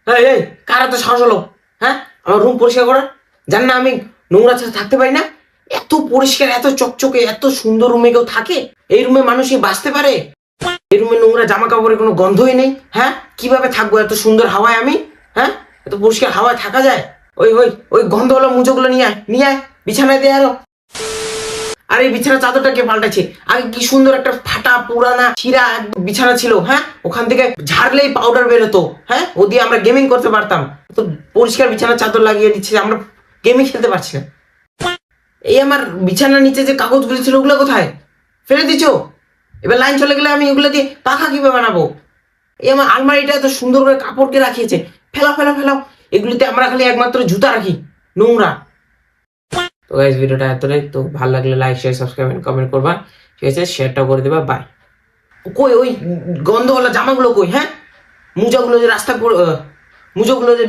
এই এই কার এত সাহস হলো? হ্যাঁ, আমার রুম পরিষ্কার করার? জান না আমি নোংরা ছাড়া থাকতে পারি না? এত পরিষ্কার, এত চকচকে, এত সুন্দর রুমে কেউ থাকে? এই রুমে মানুষ কি বাঁচতে পারে? এই রুমে নোংরা জামা কাপড়ের কোনো গন্ধই নেই। হ্যাঁ, কিভাবে থাকবো এত সুন্দর হাওয়ায় আমি? হ্যাঁ, এত পরিষ্কার হাওয়ায় থাকা যায়? ওই ওই ওই গন্ধওয়ালা মুজোগুলো নিয়ে আয়, নিয়ে আয়, বিছানায় দিয়ে আরো। আর এই বিছানা চাদরটা কে পাল্টাচ্ছে? আগে কি সুন্দর একটা ফাটা পুরানা ছিঁড়া বিছানা ছিল। হ্যাঁ, ওখান থেকে ঝাড়লেই পাউডার বেরোতো। হ্যাঁ, ও দিয়ে আমরা গেমিং করতে পারতাম। তো পরিষ্কার বিছানা চাদর লাগিয়ে দিচ্ছে, আমরা গেমিং খেলতে পারছি না। এই আমার বিছানার নিচে যে কাগজগুলো ছিল ওগুলো কোথায় ফেলে দিছো? এবার লাইন চলে গেলে আমি ওগুলো দিয়ে পাখা কিভাবে বানাবো? এই আমার আলমারিটা এত সুন্দর করে কাপড়কে রাখিয়েছে, ফেলাও ফেলাও ফেলাও। এগুলিতে আমরা খালি একমাত্র জুতা রাখি, নোংরা। তো গাইস, ভিডিওটা এতটাই। তো ভালো লাগলে like share subscribe and comment করবা, ঠিক আছে? শেয়ারটাও করে দেবা। বাই। কই ওই গন্ধওয়ালা জামাগুলো কই? হ্যাঁ, মুজাগুলো যে রাস্তা মুজোগুলো যে